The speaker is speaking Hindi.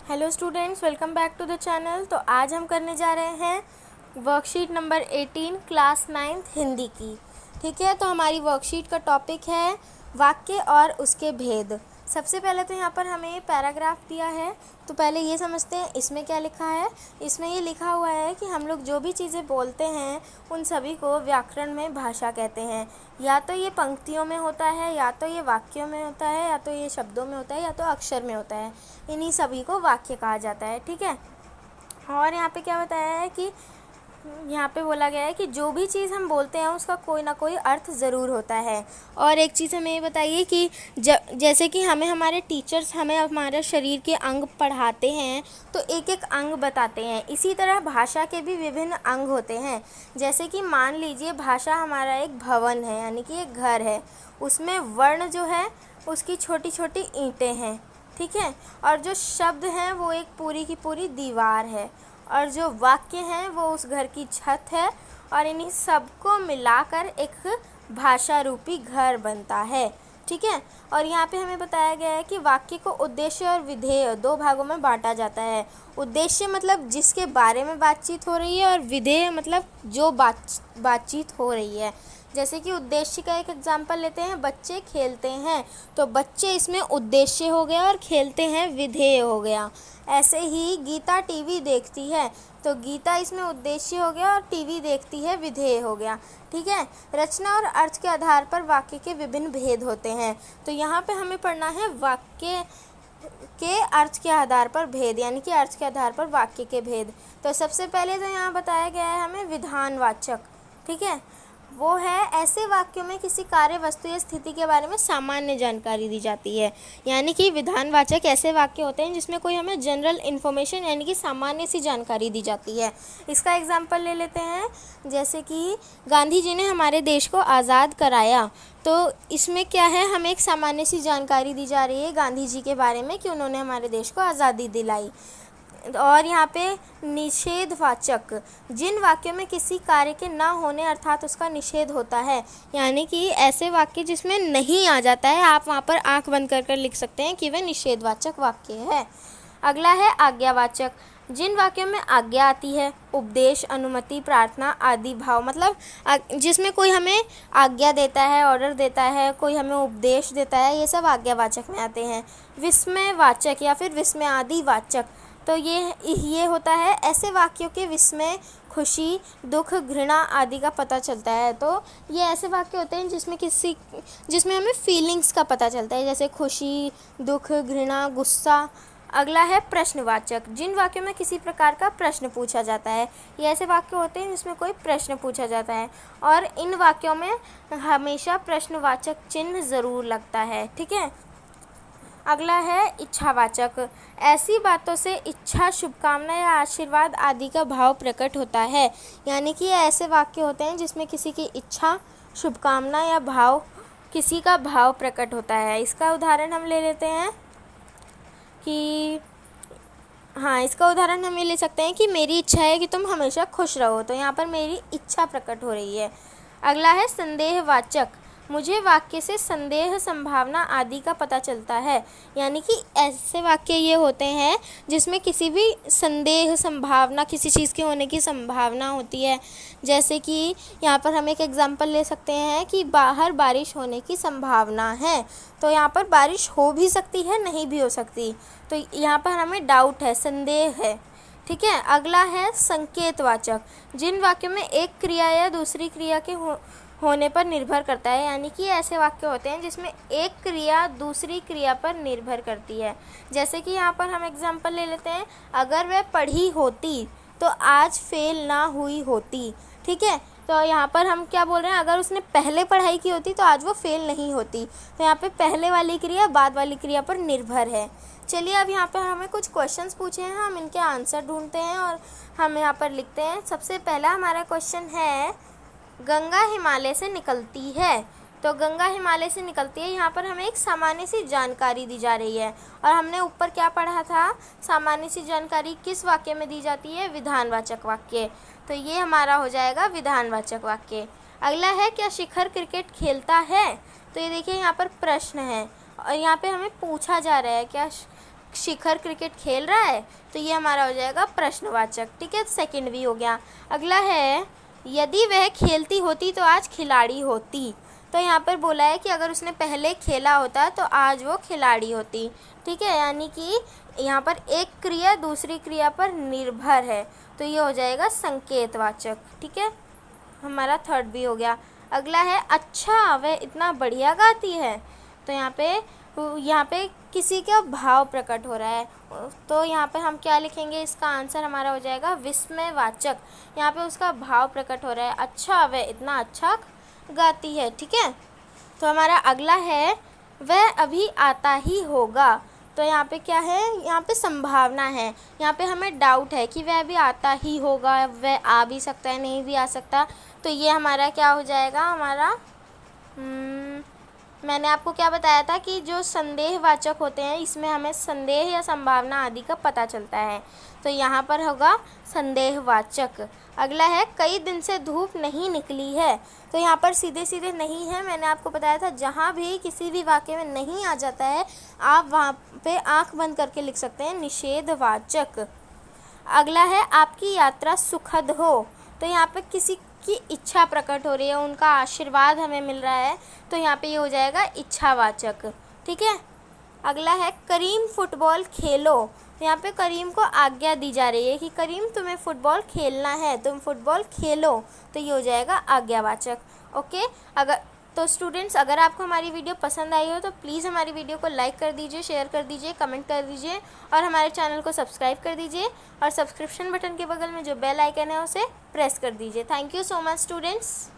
Hello students, welcome back to the channel. तो आज हम करने जा रहे हैं worksheet number 18 class 9th Hindi की। ठीक है, तो हमारी वर्कशीट का टॉपिक है वाक्य और उसके भेद। सबसे पहले तो यहाँ पर हमें पैराग्राफ दिया है, तो पहले ये समझते हैं इसमें क्या लिखा है। इसमें ये लिखा हुआ है कि हम लोग जो भी चीज़ें बोलते हैं उन सभी को व्याकरण में भाषा कहते हैं। या तो ये पंक्तियों में होता है, या तो ये वाक्यों में होता है, या तो ये शब्दों में होता है, या तो अक्षर में होता है। इन्हीं सभी को वाक्य कहा जाता है। ठीक है, और यहाँ पे क्या बताया है कि यहाँ पे बोला गया है कि जो भी चीज़ हम बोलते हैं उसका कोई ना कोई अर्थ ज़रूर होता है। और एक चीज़ हमें ये बताइए कि जैसे कि हमें हमारे टीचर्स हमें हमारे शरीर के अंग पढ़ाते हैं तो एक एक अंग बताते हैं, इसी तरह भाषा के भी विभिन्न अंग होते हैं। जैसे कि मान लीजिए भाषा हमारा एक भवन है, यानी कि एक घर है, उसमें वर्ण जो है उसकी छोटी छोटी ईंटें हैं। ठीक है, और जो शब्द हैं वो एक पूरी की पूरी दीवार है, और जो वाक्य हैं वो उस घर की छत है, और इन्हीं सबको मिलाकर एक भाषा रूपी घर बनता है। ठीक है, और यहाँ पे हमें बताया गया है कि वाक्य को उद्देश्य और विधेय दो भागों में बांटा जाता है। उद्देश्य मतलब जिसके बारे में बातचीत हो रही है, और विधेय मतलब जो बातचीत हो रही है। जैसे कि उद्देश्य का एक एग्जाम्पल लेते हैं, बच्चे खेलते हैं, तो बच्चे इसमें उद्देश्य हो गया और खेलते हैं विधेय हो गया। ऐसे ही गीता टीवी देखती है, तो गीता इसमें उद्देश्य हो गया और टीवी देखती है विधेय हो गया। ठीक है, रचना और अर्थ के आधार पर वाक्य के विभिन्न भेद होते हैं। तो यहाँ पे हमें पढ़ना है वाक्य के अर्थ के आधार पर भेद, यानी कि अर्थ के आधार पर वाक्य के भेद। तो सबसे पहले तो यहाँ बताया गया है हमें विधानवाचक। ठीक है, वो है ऐसे वाक्यों में किसी कार्य, वस्तु या स्थिति के बारे में सामान्य जानकारी दी जाती है। यानी कि विधानवाचक ऐसे वाक्य होते हैं जिसमें कोई हमें जनरल इन्फॉर्मेशन यानी कि सामान्य सी जानकारी दी जाती है। इसका एग्जांपल ले लेते हैं, जैसे कि गांधी जी ने हमारे देश को आज़ाद कराया, तो इसमें क्या है, हमें एक सामान्य सी जानकारी दी जा रही है गांधी जी के बारे में कि उन्होंने हमारे देश को आज़ादी दिलाई। और यहाँ पे निषेधवाचक, जिन वाक्यों में किसी कार्य के ना होने अर्थात उसका निषेध होता है, यानी कि ऐसे वाक्य जिसमें नहीं आ जाता है, आप वहाँ पर आंख बंद कर लिख सकते हैं कि वे निषेधवाचक वाक्य है। अगला है आज्ञावाचक, जिन वाक्यों में आज्ञा आती है, उपदेश, अनुमति, प्रार्थना आदि भाव, मतलब जिसमें कोई हमें आज्ञा देता है, ऑर्डर देता है, कोई हमें उपदेश देता है, ये सब आज्ञावाचक में आते हैं। विस्मयवाचक या फिर विस्मयादिवाचक, तो ये होता है ऐसे वाक्यों के विस्मय, खुशी, दुख, घृणा आदि का पता चलता है। तो ये ऐसे वाक्य होते हैं जिसमें हमें फीलिंग्स का पता चलता है, जैसे खुशी, दुख, घृणा, गुस्सा। अगला है प्रश्नवाचक, जिन वाक्यों में किसी प्रकार का प्रश्न पूछा जाता है। ये ऐसे वाक्य होते हैं जिसमें कोई प्रश्न पूछा जाता है, और इन वाक्यों में हमेशा प्रश्नवाचक चिन्ह ज़रूर लगता है। ठीक है, अगला है इच्छावाचक, ऐसी बातों से इच्छा, शुभकामना या आशीर्वाद आदि का भाव प्रकट होता है। यानी कि ऐसे वाक्य होते हैं जिसमें किसी की इच्छा, शुभकामना या किसी का भाव प्रकट होता है। इसका उदाहरण हम ले लेते हैं कि इसका उदाहरण हम ये ले सकते हैं कि मेरी इच्छा है कि तुम हमेशा खुश रहो, तो यहाँ पर मेरी इच्छा प्रकट हो रही है। अगला है संदेहवाचक, मुझे वाक्य से संदेह, संभावना आदि का पता चलता है। यानी कि ऐसे वाक्य ये होते हैं जिसमें किसी भी संदेह, संभावना, किसी चीज़ के होने की संभावना होती है। जैसे कि यहाँ पर हम एक एग्जांपल ले सकते हैं कि बाहर बारिश होने की संभावना है, तो यहाँ पर बारिश हो भी सकती है, नहीं भी हो सकती, तो यहाँ पर हमें डाउट है, संदेह है। ठीक है, अगला है संकेतवाचक, जिन वाक्यों में एक क्रिया या दूसरी क्रिया के होने पर निर्भर करता है। यानी कि ऐसे वाक्य होते हैं जिसमें एक क्रिया दूसरी क्रिया पर निर्भर करती है। जैसे कि यहाँ पर हम एग्जांपल ले लेते हैं, अगर वह पढ़ी होती तो आज फेल ना हुई होती। ठीक है, तो यहाँ पर हम क्या बोल रहे हैं, अगर उसने पहले पढ़ाई की होती तो आज वो फेल नहीं होती। तो यहाँ पे पहले वाली क्रिया बाद वाली क्रिया पर निर्भर है। चलिए, अब यहाँ पर हमें कुछ क्वेश्चंस पूछे हैं, हम इनके आंसर ढूंढते हैं और हम यहाँ पर लिखते हैं। सबसे पहला हमारा क्वेश्चन है, गंगा हिमालय से निकलती है। तो गंगा हिमालय से निकलती है, यहाँ पर हमें एक सामान्य सी जानकारी दी जा रही है, और हमने ऊपर क्या पढ़ा था, सामान्य सी जानकारी किस वाक्य में दी जाती है, विधानवाचक वाक्य। तो ये हमारा हो जाएगा विधानवाचक वाक्य। अगला है, क्या शिखर क्रिकेट खेलता है। तो ये देखिए यहाँ पर प्रश्न है, और यहाँ पे हमें पूछा जा रहा है शिखर क्रिकेट खेल रहा है, तो ये हमारा हो जाएगा प्रश्नवाचक। ठीक है, सेकंड भी हो गया। अगला है यदि वह खेलती होती तो आज खिलाड़ी होती। तो यहाँ पर बोला है कि अगर उसने पहले खेला होता तो आज वो खिलाड़ी होती। ठीक है, यानी कि यहाँ पर एक क्रिया दूसरी क्रिया पर निर्भर है, तो ये हो जाएगा संकेतवाचक। ठीक है, हमारा थर्ड भी हो गया। अगला है अच्छा वह इतना बढ़िया गाती है। तो यहाँ पे किसी का भाव प्रकट हो रहा है, तो यहाँ पे हम क्या लिखेंगे, इसका आंसर हमारा हो जाएगा विस्मयवाचक। यहाँ पे उसका भाव प्रकट हो रहा है, अच्छा वह इतना अच्छा गाती है। ठीक है, तो हमारा अगला है वह अभी आता ही होगा। तो यहाँ पे क्या है, यहाँ पे संभावना है, यहाँ पे हमें डाउट है कि वह अभी आता ही होगा, वह आ भी सकता है नहीं भी आ सकता। तो ये हमारा क्या हो जाएगा, हमारा मैंने आपको क्या बताया था कि जो संदेहवाचक होते हैं इसमें हमें संदेह या संभावना आदि का पता चलता है, तो यहाँ पर होगा संदेहवाचक। अगला है कई दिन से धूप नहीं निकली है। तो यहाँ पर सीधे सीधे नहीं है, मैंने आपको बताया था जहाँ भी किसी भी वाक्य में नहीं आ जाता है आप वहाँ पे आँख बंद करके लिख सकते हैं निषेधवाचक। अगला है आपकी यात्रा सुखद हो। तो यहाँ पे किसी की इच्छा प्रकट हो रही है, उनका आशीर्वाद हमें मिल रहा है, तो यहाँ पे ये हो जाएगा इच्छावाचक। ठीक है, अगला है करीम फुटबॉल खेलो। तो यहाँ पे करीम को आज्ञा दी जा रही है कि करीम तुम्हें फुटबॉल खेलना है, तुम फुटबॉल खेलो, तो ये हो जाएगा आज्ञावाचक। ओके, तो स्टूडेंट्स अगर आपको हमारी वीडियो पसंद आई हो तो प्लीज़ हमारी वीडियो को लाइक कर दीजिए, शेयर कर दीजिए, कमेंट कर दीजिए और हमारे चैनल को सब्सक्राइब कर दीजिए और सब्सक्रिप्शन बटन के बगल में जो बेल आइकन है उसे प्रेस कर दीजिए। Thank you so much students.